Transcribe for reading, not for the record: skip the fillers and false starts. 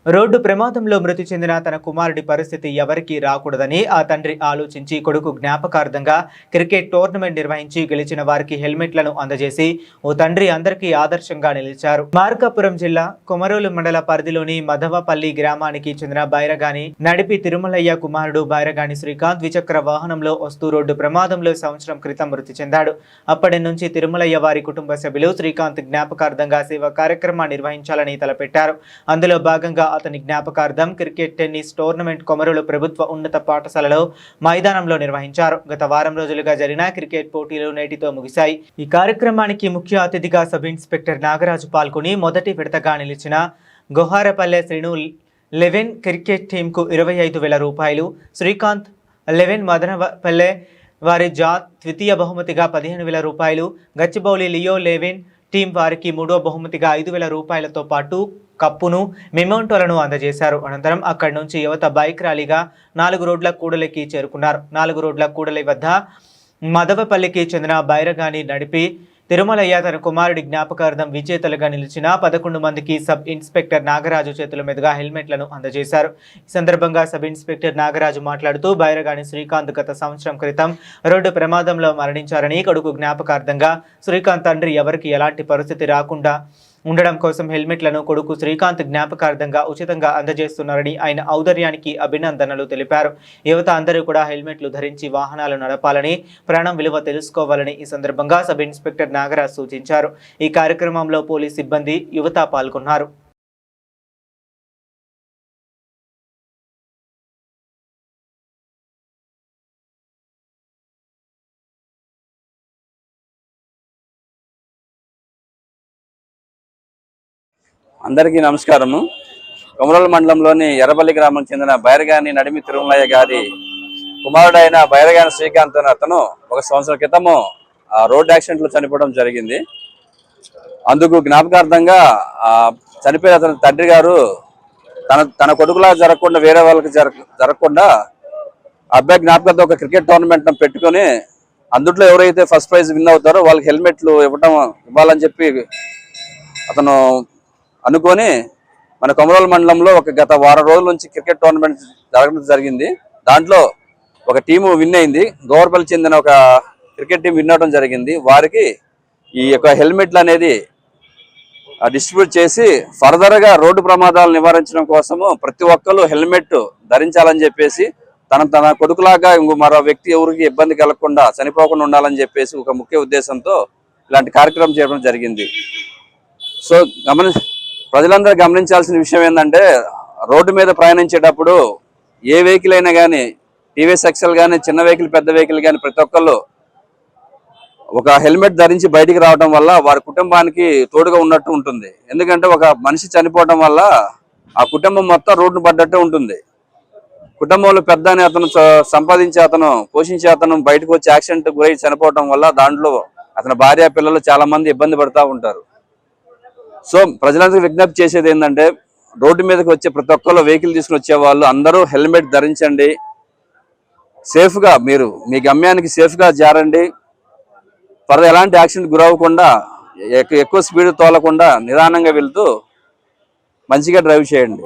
Road ప్రమాదంలో మృతి చెందిన తన కుమారుడి పరిస్థితి ఎవరికీ రాకూడదని ఆ తండ్రి ఆలోచించి కొడుకు జ్ఞాపకార్థంగా క్రికెట్ టోర్నమెంట్ నిర్వహించి గెలిచిన వారికి హెల్మెట్లను అందజేసి ఓ తండ్రి అందరికీ ఆదర్శంగా నిలిచారు. మార్కాపురం జిల్లా కొమరోలు మండల పరిధిలోని మధవపల్లి గ్రామానికి చెందిన బైరగాని నడిపి తిరుమలయ్య కుమారుడు బైరగాని శ్రీకాంత్ ద్విచక్ర వాహనంలో వస్తూ రోడ్డు ప్రమాదంలో సంవత్సరం క్రితం మృతి చెందాడు. అప్పటి నుంచి తిరుమలయ్య వారి కుటుంబ సభ్యులు శ్రీకాంత్ జ్ఞాపకార్థంగా సేవా కార్యక్రమాన్ని నిర్వహించాలని తలపెట్టారు. అందులో భాగంగా అతని జ్ఞాపకార్థం క్రికెట్ టెన్నిస్ టోర్నమెంట్ కొమరోలు ప్రభుత్వ ఉన్నత పాఠశాలలో మైదానంలో నిర్వహించారు. గత వారం రోజులుగా జరిగిన క్రికెట్ పోటీలు నేటితో ముగిశాయి. ఈ కార్యక్రమానికి ముఖ్య అతిథిగా సబ్ ఇన్స్పెక్టర్ నాగరాజు పాల్గొని మొదటి విడతగా నిలిచిన గోహారపల్లె శ్రీను 11 క్రికెట్ టీంకు 25,000 రూపాయలు, శ్రీకాంత్ 11 మదనపల్లె వారి జాత్ ద్వితీయ బహుమతిగా 15,000 రూపాయలు, గచ్చిబౌలి లియో 11 టీం వారికి మూడో బహుమతిగా 5,000 రూపాయలతో పాటు కప్పును మెమోంటోలను అందజేశారు. అనంతరం అక్కడి నుంచి యువత బైక్ ర్యాలీగా 4 రోడ్ల కూడలికి చేరుకున్నారు. 4 రోడ్ల కూడలి వద్ద మదవపల్లికి చెందిన బైరగాని నడిపి తిరుమలయ్య తన కుమారుడి జ్ఞాపకార్థం విజేతలుగా నిలిచిన 11 మందికి సబ్ ఇన్స్పెక్టర్ నాగరాజు చేతుల మీదుగా హెల్మెట్లను అందజేశారు. ఈ సందర్భంగా సబ్ ఇన్స్పెక్టర్ నాగరాజు మాట్లాడుతూ బైరగాని శ్రీకాంత్ గత సంవత్సరం క్రితం రోడ్డు ప్రమాదంలో మరణించారని, కొడుకు జ్ఞాపకార్థంగా శ్రీకాంత్ తండ్రి ఎవరికి ఎలాంటి పరిస్థితి రాకుండా ఉండడం కోసం హెల్మెట్లను కొడుకు శ్రీకాంత్ జ్ఞాపకార్థంగా ఉచితంగా అందజేస్తున్నారని ఆయన ఔదర్యానికి అభినందనలు తెలిపారు. యువత అందరూ కూడా హెల్మెట్లు ధరించి వాహనాలు నడపాలని, ప్రాణం విలువ తెలుసుకోవాలని ఈ సందర్భంగా సబ్ ఇన్స్పెక్టర్ నాగరాజ్ సూచించారు. ఈ కార్యక్రమంలో పోలీస్ సిబ్బంది, యువత పాల్గొన్నారు. అందరికీ నమస్కారము. కొమరోలు మండలంలోని ఎర్రపల్లి గ్రామానికి చెందిన బైరగాని నడిమి తిరుమలయ్య గారి కుమారుడైన బైరగాని శ్రీకాంత్ అతను ఒక సంవత్సరం క్రితము రోడ్ యాక్సిడెంట్లో చనిపోవడం జరిగింది. అందుకు జ్ఞాపకార్థంగా చనిపోయిన అతని తండ్రి గారు తన కొడుకులా జరగకుండా, వేరే వాళ్ళకి జరగకుండా అబ్బాయి జ్ఞాపకార్థం ఒక క్రికెట్ టోర్నమెంట్ పెట్టుకొని అందుట్లో ఎవరైతే ఫస్ట్ ప్రైజ్ విన్ అవుతారో వాళ్ళకి హెల్మెట్లు ఇవ్వాలని చెప్పి అతను అనుకొని మన కొమరోలు మండలంలో గత వారం రోజుల నుంచి క్రికెట్ టోర్నమెంట్ జరగడం జరిగింది. దాంట్లో ఒక టీము విన్ అయింది. గోవర్పల్లి చెందిన ఒక క్రికెట్ టీం విన్ అవడం జరిగింది. వారికి ఈ యొక్క హెల్మెట్లు అనేది డిస్ట్రిబ్యూట్ చేసి ఫర్దర్గా రోడ్డు ప్రమాదాలు నివారించడం కోసము ప్రతి ఒక్కరు హెల్మెట్ ధరించాలని చెప్పేసి తన కొడుకులాగా మరో వ్యక్తి ఎవరికి ఇబ్బంది కలగకుండా, చనిపోకుండా ఉండాలని చెప్పేసి ఒక ముఖ్య ఉద్దేశంతో ఇలాంటి కార్యక్రమం చేయడం జరిగింది. సో ప్రజలందరూ గమనించాల్సిన విషయం ఏంటంటే, రోడ్డు మీద ప్రయాణించేటప్పుడు ఏ వెహికల్ అయినా కానీ, టీవీఎస్ ఎక్సెల్ కానీ, చిన్న వెహికల్ పెద్ద వెహికల్ కానీ, ప్రతి ఒక్కళ్ళు ఒక హెల్మెట్ ధరించి బయటికి రావడం వల్ల వారి కుటుంబానికి తోడుగా ఉన్నట్టు ఉంటుంది. ఎందుకంటే ఒక మనిషి చనిపోవడం వల్ల ఆ కుటుంబం మొత్తం రోడ్డును పడ్డట్టే ఉంటుంది. కుటుంబంలో పెద్ద అని అతను సంపాదించే అతను, పోషించే అతను బయటకు వచ్చి యాక్సిడెంట్ గురై చనిపోవడం వల్ల దాంట్లో అతని భార్య పిల్లలు చాలా మంది ఇబ్బంది పడుతూ ఉంటారు. సో ప్రజలందరికీ విజ్ఞప్తి చేసేది ఏంటంటే, రోడ్డు మీదకి వచ్చే ప్రతి ఒక్కరు వెహికల్ తీసుకుని వచ్చే వాళ్ళు అందరూ హెల్మెట్ ధరించండి. సేఫ్గా మీరు మీ గమ్యానికి సేఫ్గా జారండి. ఫర్దర్ ఎలాంటి యాక్సిడెంట్ గురవ్వకుండా, ఎక్కువ స్పీడ్ తోలకుండా నిదానంగా వెళ్తూ మంచిగా డ్రైవ్ చేయండి.